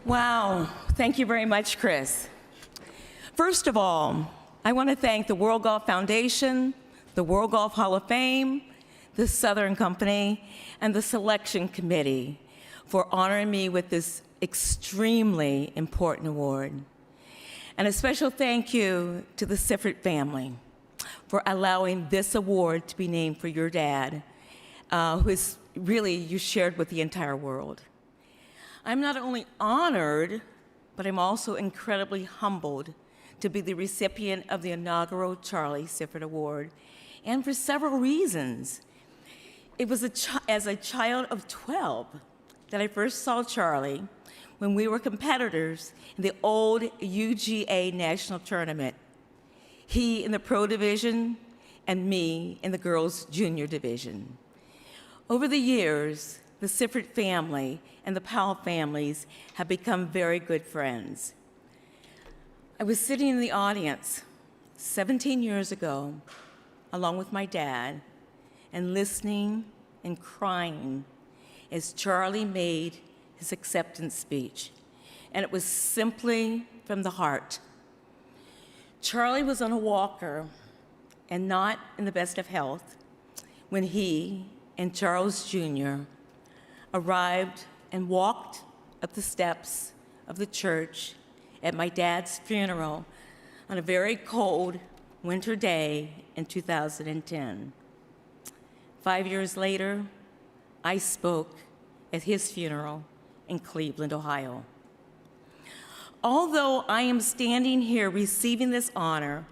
Wow, thank you very much, Chris. First of all, I want to thank the World Golf Foundation, the World Golf Hall of Fame, the Southern Company, and the Selection Committee for honoring me with this extremely important award. And a special thank you to the Sifford family for allowing this award to be named for your dad, who is really you shared with the entire world. I'm not only honored, but I'm also incredibly humbled to be the recipient of the inaugural Charlie Sifford Award, and for several reasons. It was as a child of 12 that I first saw Charlie when we were competitors in the old UGA National Tournament. He in the pro division and me in the girls' junior division. Over the years, the Sifford family and the Powell families have become very good friends. I was sitting in the audience 17 years ago, along with my dad, and listening and crying as Charlie made his acceptance speech. And it was simply from the heart. Charlie was on a walker and not in the best of health when he and Charles Jr. arrived and walked up the steps of the church at my dad's funeral on a very cold winter day in 2010. 5 years later, I spoke at his funeral in Cleveland, Ohio. Although I am standing here receiving this honor,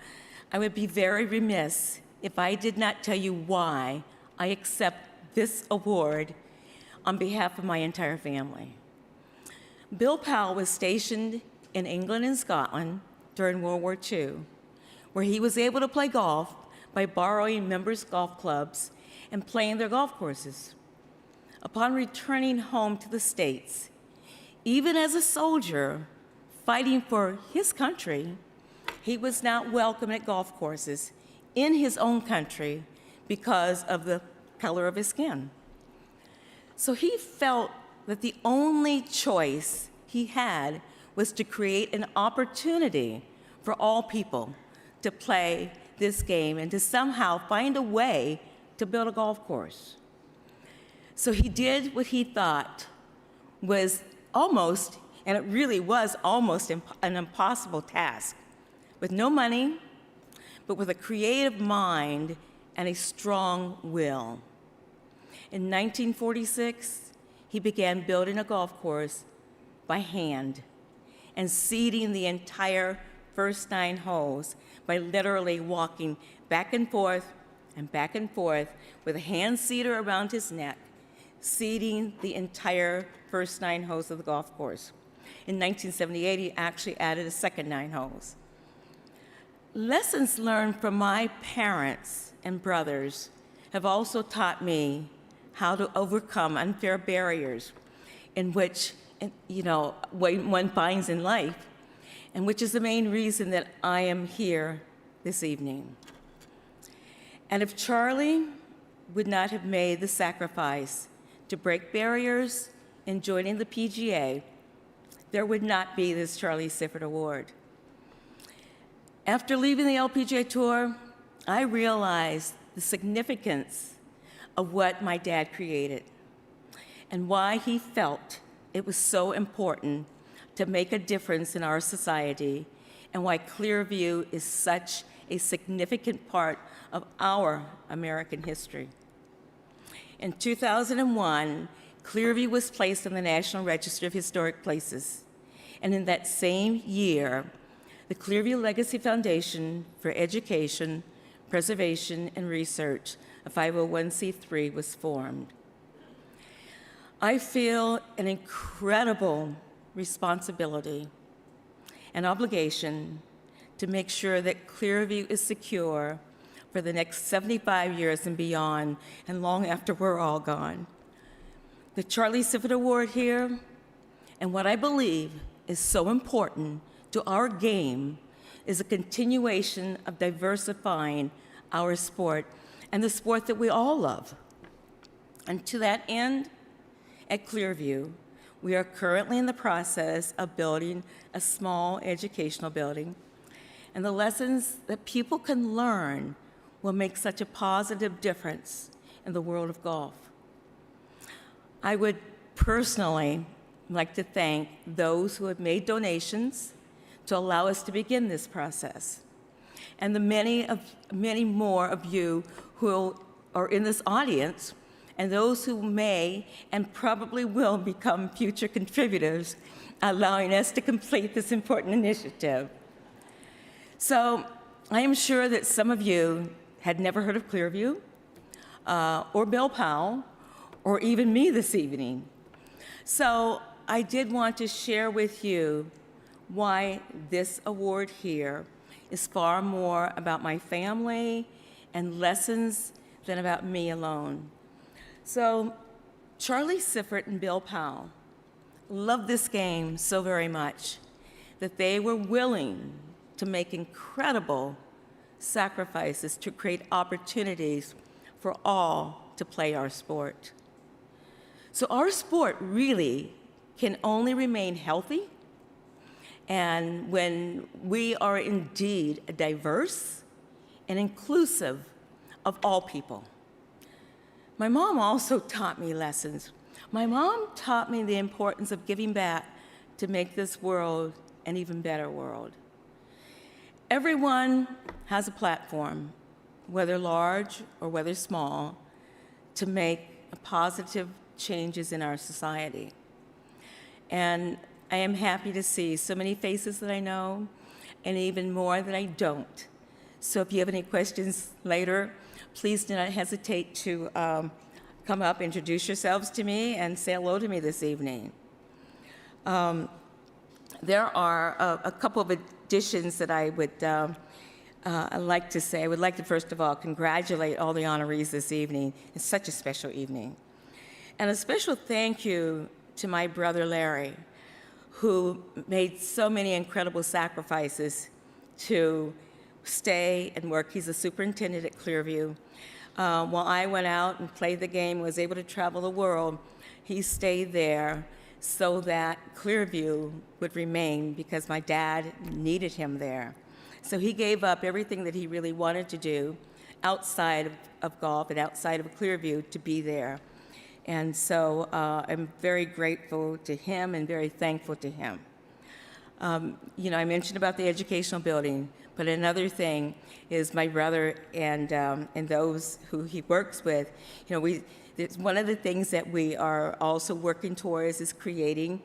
I would be very remiss if I did not tell you why I accept this award on behalf of my entire family. Bill Powell was stationed in England and Scotland during World War II, where he was able to play golf by borrowing members' golf clubs and playing their golf courses. Upon returning home to the States, even as a soldier fighting for his country, he was not welcome at golf courses in his own country because of the color of his skin. So he felt that the only choice he had was to create an opportunity for all people to play this game and to somehow find a way to build a golf course. So he did what he thought was almost, and it really was almost an impossible task, with no money, but with a creative mind and a strong will. In 1946, he began building a golf course by hand and seeding the entire first 9 holes by literally walking back and forth with a hand seeder around his neck, seeding the entire first 9 holes of the golf course. In 1978, he actually added a second 9 holes. Lessons learned from my parents and brothers have also taught me how to overcome unfair barriers in which, one finds in life, and which is the main reason that I am here this evening. And if Charlie would not have made the sacrifice to break barriers in joining the PGA, there would not be this Charlie Sifford Award. After leaving the LPGA Tour, I realized the significance of what my dad created and why he felt it was so important to make a difference in our society, and why Clearview is such a significant part of our American history. In 2001, Clearview was placed on the National Register of Historic Places, and in that same year, the Clearview Legacy Foundation for Education, Preservation, and Research, a 501c3, was formed. I feel an incredible responsibility and obligation to make sure that Clearview is secure for the next 75 years and beyond, and long after we're all gone. The Charlie Sifford Award here, and what I believe is so important to our game, is a continuation of diversifying our sport and the sport that we all love. And to that end, at Clearview, We are currently in the process of building a small educational building, and the lessons that people can learn will make such a positive difference in the world of golf. I would personally like to thank those who have made donations to allow us to begin this process, and the many more of you who are in this audience, and those who may and probably will become future contributors, allowing us to complete this important initiative. So I am sure that some of you had never heard of Clearview, or Bill Powell, or even me this evening. So I did want to share with you why this award here is far more about my family and lessons than about me alone. So Charlie Sifford and Bill Powell loved this game so very much that they were willing to make incredible sacrifices to create opportunities for all to play our sport. So our sport really can only remain healthy and when we are indeed diverse and inclusive of all people. My mom also taught me lessons. My mom taught me the importance of giving back to make this world an even better world. Everyone has a platform, whether large or whether small, to make positive changes in our society. And I am happy to see so many faces that I know and even more that I don't. So if you have any questions later, please do not hesitate to come up, introduce yourselves to me, and say hello to me this evening. There are a couple of additions that I would like to say. I would like to, first of all, congratulate all the honorees this evening. It's such a special evening. And a special thank you to my brother Larry, who made so many incredible sacrifices to stay and work. He's a superintendent at Clearview. While I went out and played the game, was able to travel the world, he stayed there so that Clearview would remain because my dad needed him there. So he gave up everything that he really wanted to do outside of golf and outside of Clearview to be there. And so I'm very grateful to him and very thankful to him. You know, I mentioned about the educational building, but another thing is my brother and those who he works with. You know, one of the things that we are also working towards is creating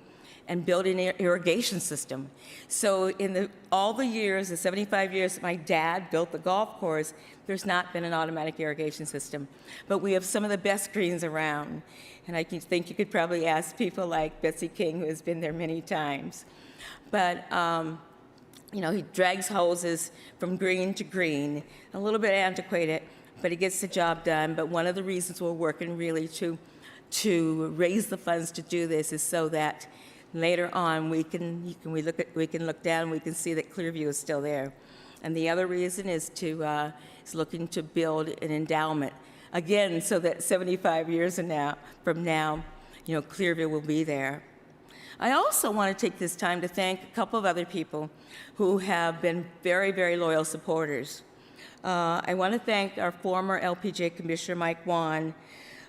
and building an irrigation system. So in all the years, the 75 years that my dad built the golf course, there's not been an automatic irrigation system. But we have some of the best greens around. And I think you could probably ask people like Betsy King, who has been there many times. But you know, he drags hoses from green to green, a little bit antiquated, but he gets the job done. But one of the reasons we're working really to raise the funds to do this is so that later on we can look down and we can see that Clearview is still there. And the other reason is looking to build an endowment, again, so that 75 years from now, you know, Clearview will be there. I also want to take this time to thank a couple of other people who have been very, very loyal supporters. I want to thank our former LPGA Commissioner, Mike Wan,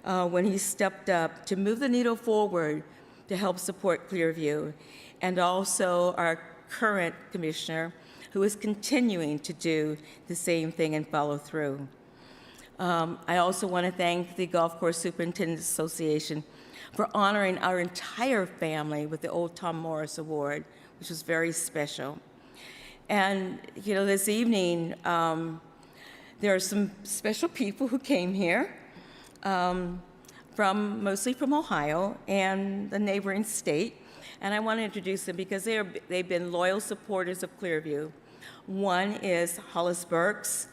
when he stepped up to move the needle forward to help support Clearview, and also our current commissioner, who is continuing to do the same thing and follow through. I also want to thank the Golf Course Superintendents Association for honoring our entire family with the Old Tom Morris Award, which was very special. And, you know, this evening, there are some special people who came here, mostly from Ohio and the neighboring state. And I want to introduce them because they've been loyal supporters of Clearview. One is Hollis Burks,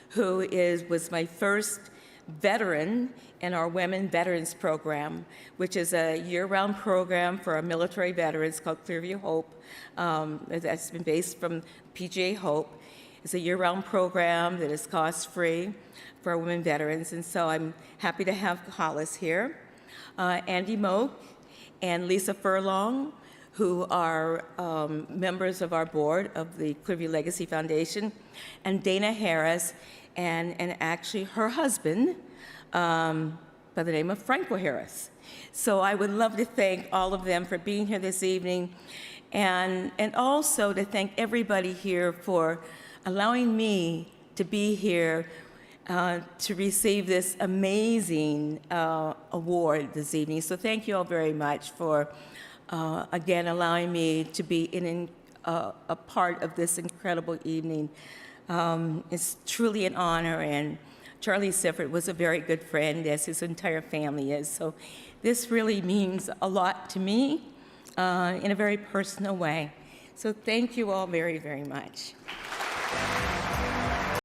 who was my first veteran in our Women Veterans Program, which is a year-round program for our military veterans called Clearview Hope. That's been based from PGA Hope. It's a year-round program that is cost-free for our women veterans, and so I'm happy to have Hollis here. Andy Moak and Lisa Furlong, who are members of our board of the Clearview Legacy Foundation, and Dana Harris, and actually her husband, by the name of Franco Harris. So I would love to thank all of them for being here this evening, and also to thank everybody here for allowing me to be here to receive this amazing award this evening. So thank you all very much for, again, allowing me to be a part of this incredible evening. It's truly an honor, and Charlie Sifford was a very good friend, as his entire family is. So this really means a lot to me in a very personal way. So thank you all very, very much.